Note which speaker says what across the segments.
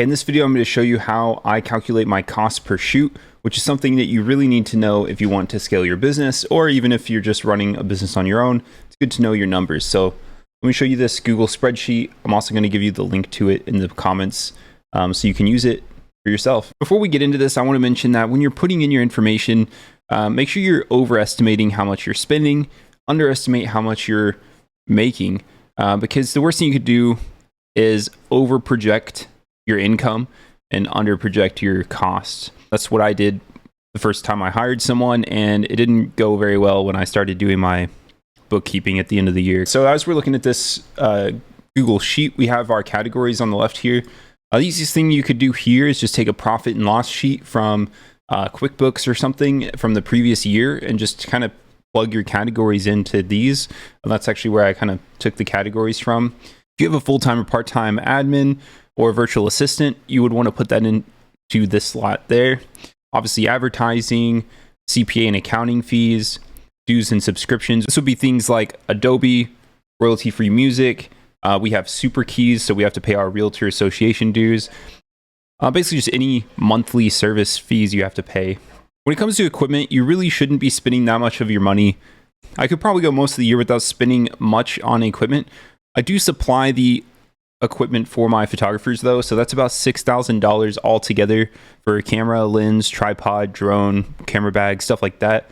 Speaker 1: In this video, I'm going to show you how I calculate my cost per shoot, which is something that you really need to know if you want to scale your business, or even if you're just running a business on your own. It's good to know your numbers. So let me show you this Google spreadsheet. I'm also going to give you the link to it in the comments so you can use it for yourself. Before we get into this, I want to mention that when you're putting in your information, make sure you're overestimating how much you're spending, underestimate how much you're making, because the worst thing you could do is over project your income and under project your costs. That's what I did the first time I hired someone, and it didn't go very well when I started doing my bookkeeping at the end of the year. So as we're looking at this Google sheet, we have our categories on the left here. The easiest thing you could do here is just take a profit and loss sheet from QuickBooks or something from the previous year and just kind of plug your categories into these. And that's actually where I kind of took the categories from. If you have a full-time or part-time admin or virtual assistant, you would want to put that into this slot there. Obviously, advertising, CPA and accounting fees, dues and subscriptions. This would be things like Adobe, royalty-free music. We have super keys, so we have to pay our realtor association dues. Basically, just any monthly service fees you have to pay. When it comes to equipment, you really shouldn't be spending that much of your money. I could probably go most of the year without spending much on equipment. I do supply the equipment for my photographers though, so that's about $6,000 altogether for a camera, lens, tripod, drone, camera bag, stuff like that.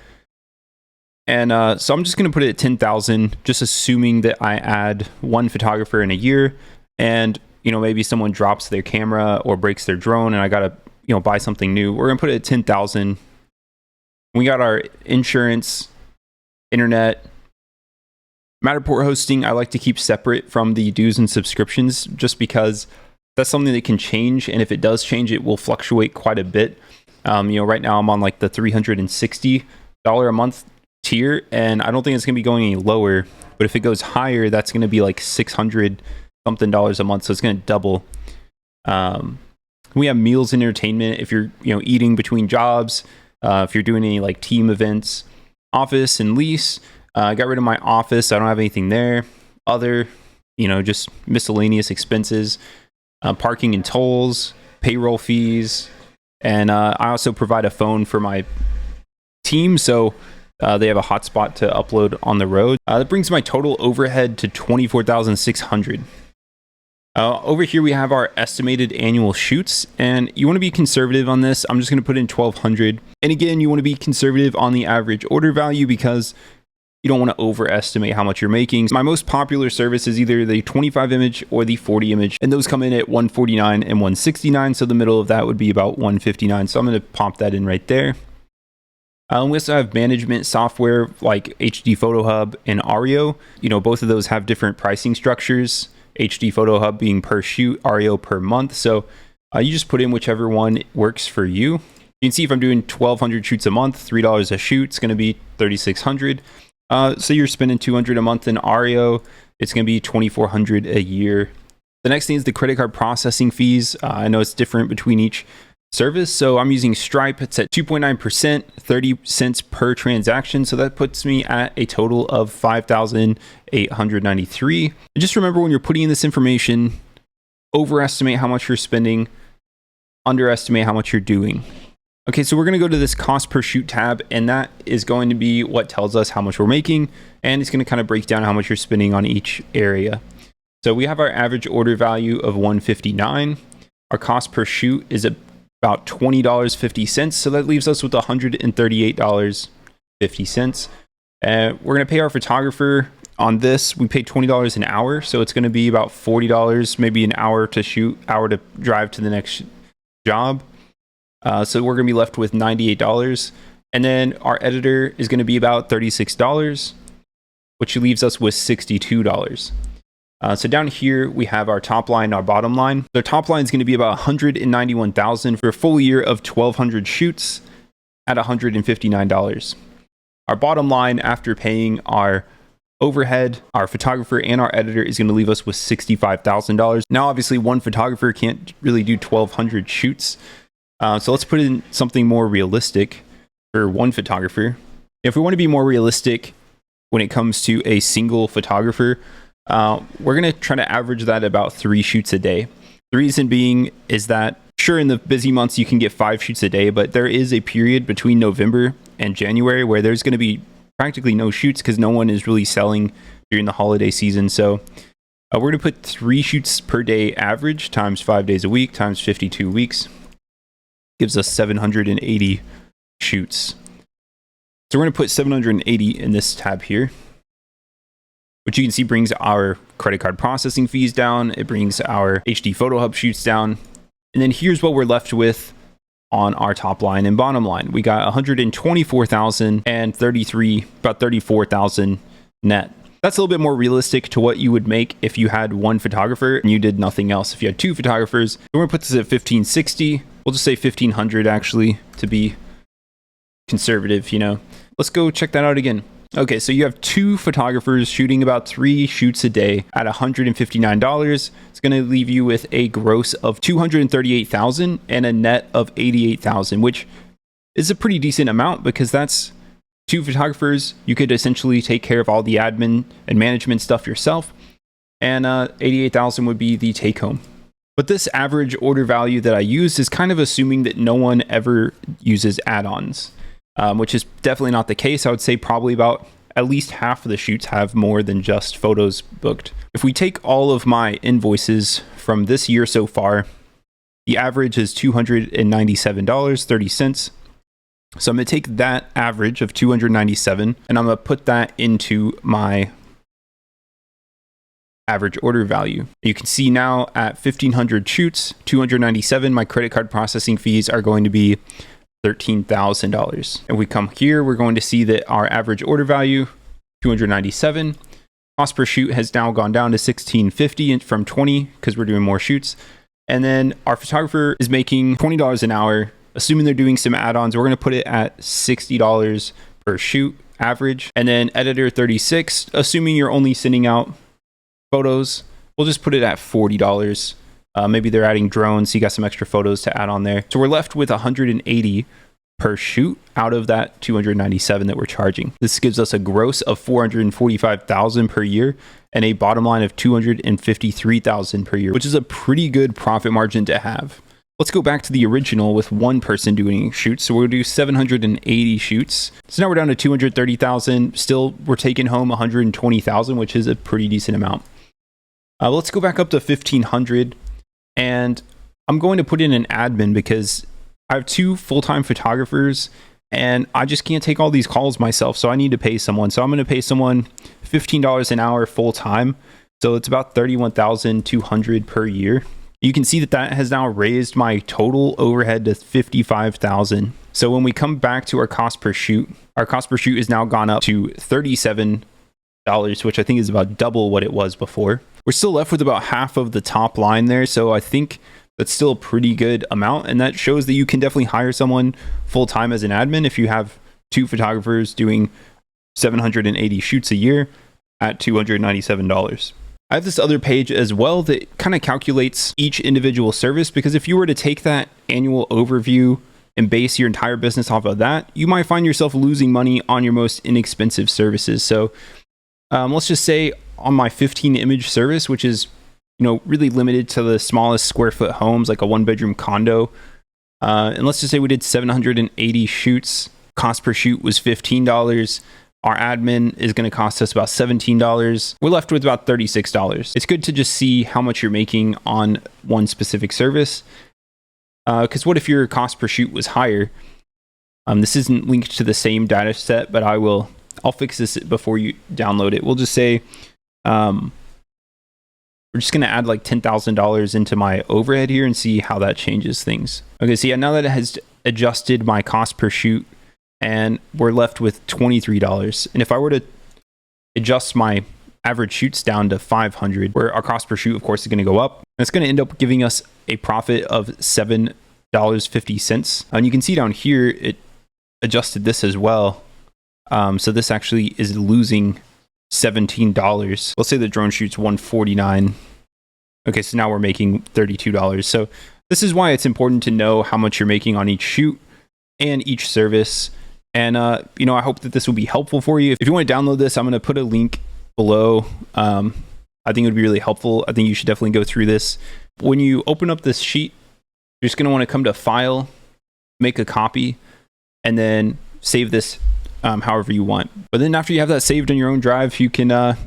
Speaker 1: And so I'm just going to put it at 10,000, just assuming that I add one photographer in a year, and maybe someone drops their camera or breaks their drone, and I gotta buy something new. We're gonna put it at 10,000. We got our insurance, internet, Matterport hosting. I like to keep separate from the dues and subscriptions, just because that's something that can change, and if it does change, it will fluctuate quite a bit. Right now I'm on like the $360 a month tier, and I don't think it's gonna be going any lower. But if it goes higher, that's gonna be like $600 something a month, so it's gonna double. We have meals and entertainment if you're eating between jobs, if you're doing any like team events, office and lease. I got rid of my office. I don't have anything there. Other, just miscellaneous expenses, parking and tolls, payroll fees. And I also provide a phone for my team, so they have a hotspot to upload on the road. That brings my total overhead to $24,600. Over here we have our estimated annual shoots, and you want to be conservative on this. I'm just going to put in 1,200. And again, you want to be conservative on the average order value because you don't want to overestimate how much you're making. My most popular service is either the 25 image or the 40 image, and those come in at $149 and $169. So the middle of that would be about $159. So I'm going to pop that in right there. We also have management software like HD Photo Hub and Ario. Both of those have different pricing structures. HD Photo Hub being per shoot, Ario per month. So you just put in whichever one works for you. You can see if I'm doing 1,200 shoots a month, $3 a shoot, it's going to be $3,600. So you're spending $200 a month in Ario, it's going to be $2,400 a year. The next thing is the credit card processing fees. I know it's different between each service. So I'm using Stripe. It's at 2.9%, 30 cents per transaction. So that puts me at a total of $5,893. And just remember, when you're putting in this information, overestimate how much you're spending, underestimate how much you're doing. Okay, so we're going to go to this cost per shoot tab, and that is going to be what tells us how much we're making, and it's going to kind of break down how much you're spending on each area. So we have our average order value of $159. Our cost per shoot is about $20.50, so that leaves us with $138.50. We're going to pay our photographer on this. We pay $20 an hour, so it's going to be about $40, maybe an hour to shoot, hour to drive to the next job. So we're going to be left with $98. And then our editor is going to be about $36, which leaves us with $62. So down here, we have our top line, our bottom line. The top line is going to be about $191,000 for a full year of 1,200 shoots at $159. Our bottom line, after paying our overhead, our photographer, and our editor, is going to leave us with $65,000. Now, obviously, one photographer can't really do 1,200 shoots. So let's put in something more realistic for one photographer. If we want to be more realistic when it comes to a single photographer, we're going to try to average that about 3 shoots a day. The reason being is that, sure, in the busy months you can get 5 shoots a day, but there is a period between November and January where there's going to be practically no shoots because no one is really selling during the holiday season. So we're going to put 3 shoots per day average times 5 days a week times 52 weeks. Gives us 780 shoots. So we're going to put 780 in this tab here, which you can see brings our credit card processing fees down. It brings our HD Photo Hub shoots down. And then here's what we're left with on our top line and bottom line. We got 124,000 and 33, about 34,000 net. That's a little bit more realistic to what you would make if you had 1 photographer and you did nothing else. If you had 2 photographers, we're gonna put this at 1,560. We'll just say 1,500 actually to be conservative, you know. Let's go check that out again. Okay, so you have 2 photographers shooting about 3 shoots a day at $159. It's going to leave you with a gross of $238,000 and a net of $88,000, which is a pretty decent amount because that's 2 photographers. You could essentially take care of all the admin and management stuff yourself, and $88,000 would be the take home. But this average order value that I used is kind of assuming that no one ever uses add-ons. Which is definitely not the case. I would say probably about at least half of the shoots have more than just photos booked. If we take all of my invoices from this year so far, the average is $297.30. So I'm going to take that average of $297 and I'm going to put that into my average order value. You can see now at 1,500 shoots, $297, my credit card processing fees are going to be $13,000. And we come here, we're going to see that our average order value, $297. Cost per shoot has now gone down to $16.50 from $20 because we're doing more shoots. And then our photographer is making $20 an hour. Assuming they're doing some add-ons, we're going to put it at $60 per shoot average. And then editor 36, assuming you're only sending out photos, we'll just put it at $40. Maybe they're adding drones, so you got some extra photos to add on there. So we're left with 180 per shoot out of that 297 that we're charging. This gives us a gross of 445,000 per year and a bottom line of 253,000 per year, which is a pretty good profit margin to have. Let's go back to the original with 1 person doing shoots. So we'll do 780 shoots. So now we're down to 230,000. Still, we're taking home 120,000, which is a pretty decent amount. Let's go back up to 1,500. And I'm going to put in an admin because I have 2 full-time photographers and I just can't take all these calls myself. So I need to pay someone. So I'm going to pay someone $15 an hour full-time. So it's about $31,200 per year. You can see that that has now raised my total overhead to $55,000. So when we come back to our cost per shoot has now gone up to $37, which I think is about double what it was before. We're still left with about half of the top line there. So I think that's still a pretty good amount. And that shows that you can definitely hire someone full-time as an admin if you have 2 photographers doing 780 shoots a year at $297. I have this other page as well that kind of calculates each individual service, because if you were to take that annual overview and base your entire business off of that, you might find yourself losing money on your most inexpensive services. So let's just say on my 15 image service, which is, you know, really limited to the smallest square foot homes, like a 1-bedroom condo. And let's just say we did 780 shoots. Cost per shoot was $15. Our admin is going to cost us about $17. We're left with about $36. It's good to just see how much you're making on one specific service. Because what if your cost per shoot was higher? This isn't linked to the same data set, but I'll fix this before you download it. We'll just say, we're just going to add like $10,000 into my overhead here and see how that changes things. Okay, so yeah, now that it has adjusted my cost per shoot, and we're left with $23. And if I were to adjust my average shoots down to 500, where our cost per shoot, of course, is going to go up, and it's going to end up giving us a profit of $7.50. And you can see down here, it adjusted this as well. So this actually is losing $17. Let's say the drone shoots $149. Okay, so now we're making $32. So this is why it's important to know how much you're making on each shoot and each service. And, you know, I hope that this will be helpful for you. If you want to download this, I'm going to put a link below. I think it would be really helpful. I think you should definitely go through this When you open up this sheet, you're just going to want to come to File, make a copy, and then save this however you want. But then after you have that saved on your own drive, you can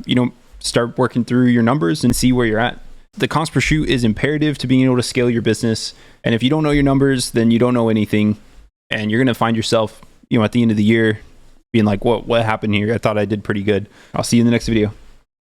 Speaker 1: start working through your numbers and see where you're at. The cost per shoot is imperative to being able to scale your business. And if you don't know your numbers, then you don't know anything. And you're going to find yourself, at the end of the year being like, what happened here? I thought I did pretty good. I'll see you in the next video.